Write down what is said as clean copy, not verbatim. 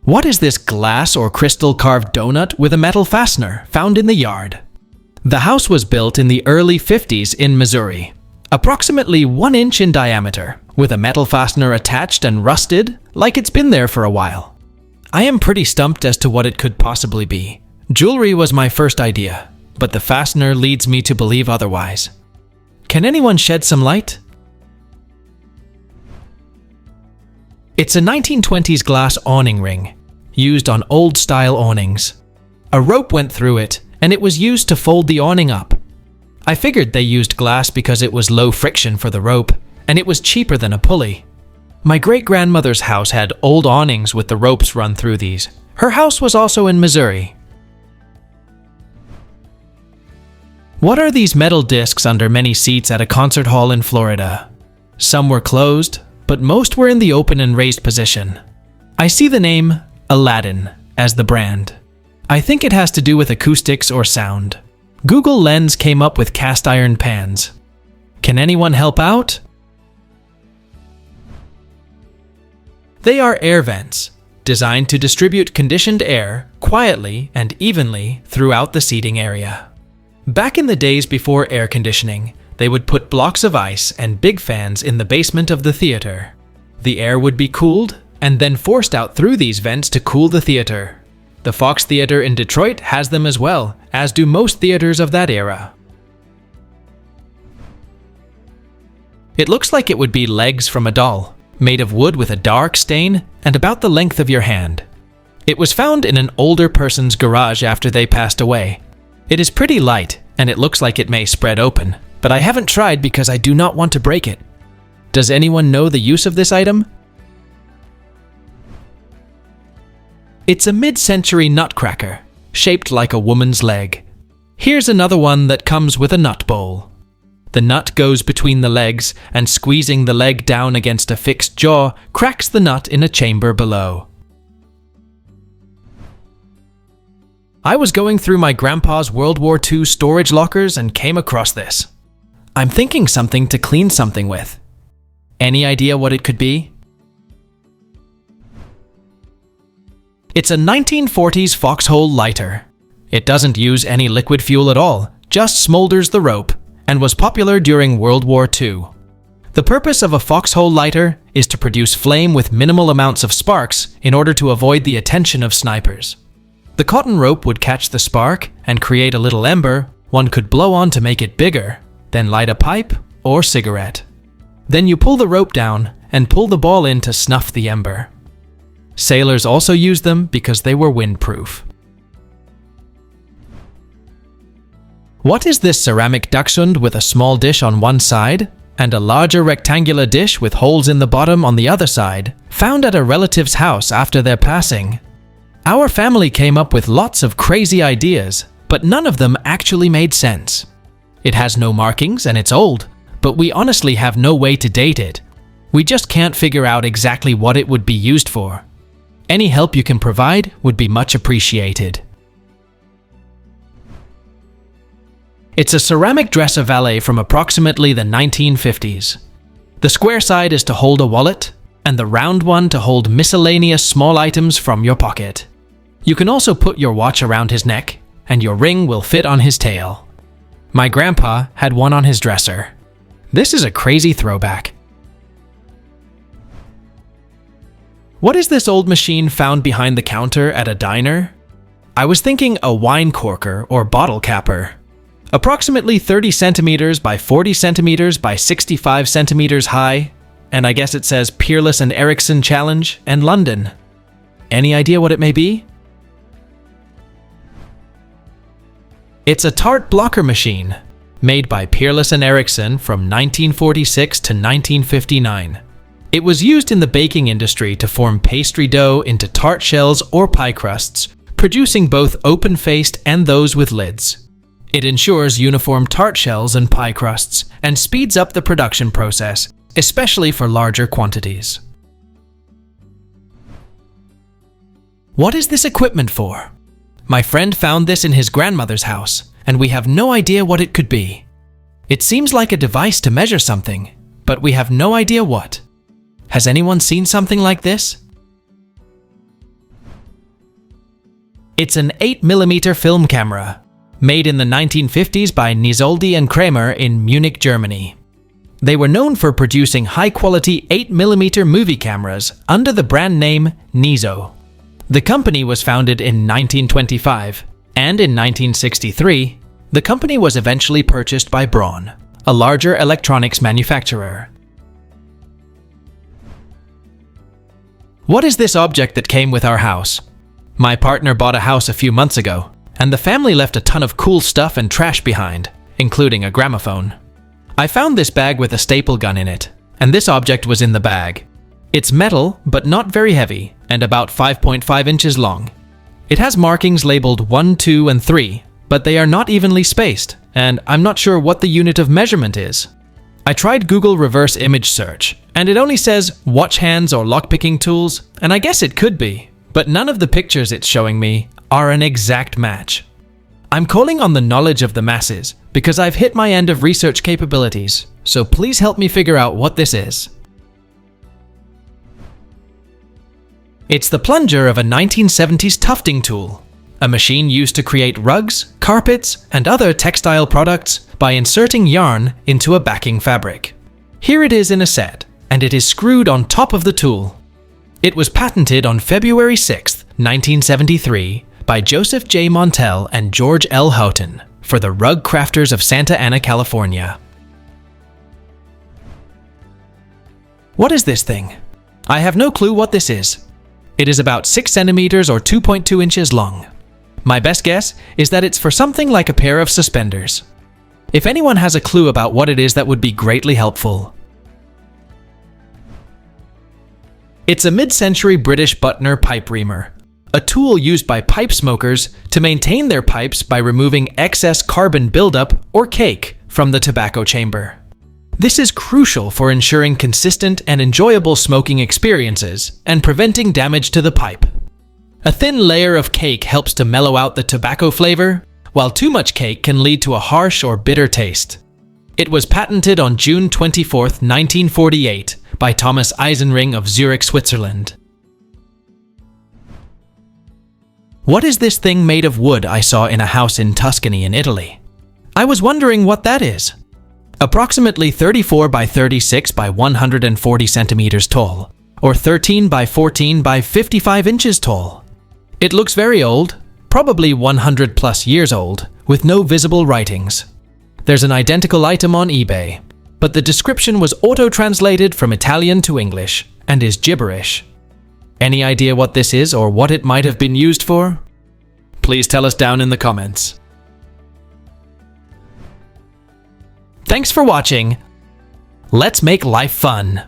What is this glass or crystal carved donut with a metal fastener found in the yard? The house was built in the early 50s in Missouri, approximately 1 inch in diameter, with a metal fastener attached and rusted like it's been there for a while. I am pretty stumped as to what it could possibly be. Jewelry was my first idea, but the fastener leads me to believe otherwise. Can anyone shed some light? It's a 1920s glass awning ring, used on old-style awnings. A rope went through it, and it was used to fold the awning up. I figured they used glass because it was low friction for the rope, and it was cheaper than a pulley. My great-grandmother's house had old awnings with the ropes run through these. Her house was also in Missouri. What are these metal discs under many seats at a concert hall in Florida? Some were closed, but most were in the open and raised position. I see the name Aladdin as the brand. I think it has to do with acoustics or sound. Google Lens came up with cast iron pans. Can anyone help out? They are air vents, designed to distribute conditioned air quietly and evenly throughout the seating area. Back in the days before air conditioning, they would put blocks of ice and big fans in the basement of the theater. The air would be cooled and then forced out through these vents to cool the theater. The Fox Theater in Detroit has them as well, as do most theaters of that era. It looks like it would be legs from a doll, made of wood with a dark stain and about the length of your hand. It was found in an older person's garage after they passed away. It is pretty light, and it looks like it may spread open, but I haven't tried because I do not want to break it. Does anyone know the use of this item? It's a mid-century nutcracker, shaped like a woman's leg. Here's another one that comes with a nut bowl. The nut goes between the legs, and squeezing the leg down against a fixed jaw cracks the nut in a chamber below. I was going through my grandpa's World War II storage lockers and came across this. I'm thinking something to clean something with. Any idea what it could be? It's a 1940s Foxhole Lighter. It doesn't use any liquid fuel at all, just smolders the rope, and was popular during World War II. The purpose of a Foxhole Lighter is to produce flame with minimal amounts of sparks in order to avoid the attention of snipers. The cotton rope would catch the spark and create a little ember one could blow on to make it bigger, then light a pipe or cigarette. Then you pull the rope down and pull the ball in to snuff the ember. Sailors also used them because they were windproof. What is this ceramic dachshund with a small dish on one side and a larger rectangular dish with holes in the bottom on the other side, found at a relative's house after their passing? Our family came up with lots of crazy ideas, but none of them actually made sense. It has no markings and it's old, but we honestly have no way to date it. We just can't figure out exactly what it would be used for. Any help you can provide would be much appreciated. It's a ceramic dresser valet from approximately the 1950s. The square side is to hold a wallet, and the round one to hold miscellaneous small items from your pocket. You can also put your watch around his neck, and your ring will fit on his tail. My grandpa had one on his dresser. This is a crazy throwback. What is this old machine found behind the counter at a diner? I was thinking a wine corker or bottle capper. Approximately 30 centimeters by 40 centimeters by 65 centimeters high, and I guess it says Peerless and Ericsson Challenge and London. Any idea what it may be? It's a Tart Blocker machine, made by Peerless and Ericsson from 1946 to 1959. It was used in the baking industry to form pastry dough into tart shells or pie crusts, producing both open-faced and those with lids. It ensures uniform tart shells and pie crusts, and speeds up the production process, especially for larger quantities. What is this equipment for? My friend found this in his grandmother's house, and we have no idea what it could be. It seems like a device to measure something, but we have no idea what. Has anyone seen something like this? It's an 8mm film camera, made in the 1950s by Nisoldi and Kramer in Munich, Germany. They were known for producing high-quality 8mm movie cameras under the brand name Niso. The company was founded in 1925, and in 1963, the company was eventually purchased by Braun, a larger electronics manufacturer. What is this object that came with our house? My partner bought a house a few months ago, and the family left a ton of cool stuff and trash behind, including a gramophone. I found this bag with a staple gun in it, and this object was in the bag. It's metal, but not very heavy, and about 5.5 inches long. It has markings labeled 1, 2, and 3, but they are not evenly spaced, and I'm not sure what the unit of measurement is. I tried Google reverse image search, and it only says watch hands or lockpicking tools, and I guess it could be, but none of the pictures it's showing me are an exact match. I'm calling on the knowledge of the masses because I've hit my end of research capabilities, so please help me figure out what this is. It's the plunger of a 1970s tufting tool, a machine used to create rugs, carpets, and other textile products by inserting yarn into a backing fabric. Here it is in a set, and it is screwed on top of the tool. It was patented on February 6, 1973 by Joseph J. Montel and George L. Houghton for the Rug Crafters of Santa Ana, California. What is this thing? I have no clue what this is. It is about 6 centimeters or 2.2 inches long. My best guess is that it's for something like a pair of suspenders. If anyone has a clue about what it is, that would be greatly helpful. It's a mid-century British Butner pipe reamer, a tool used by pipe smokers to maintain their pipes by removing excess carbon buildup or cake from the tobacco chamber. This is crucial for ensuring consistent and enjoyable smoking experiences and preventing damage to the pipe. A thin layer of cake helps to mellow out the tobacco flavor, while too much cake can lead to a harsh or bitter taste. It was patented on June 24, 1948 by Thomas Eisenring of Zurich, Switzerland. What is this thing made of wood I saw in a house in Tuscany in Italy? I was wondering what that is. Approximately 34 by 36 by 140 centimeters tall, or 13 by 14 by 55 inches tall. It looks very old, probably 100 plus years old, with no visible writings. There's an identical item on eBay, but the description was auto-translated from Italian to English and is gibberish. Any idea what this is or what it might have been used for? Please tell us down in the comments. Thanks for watching. Let's make life fun.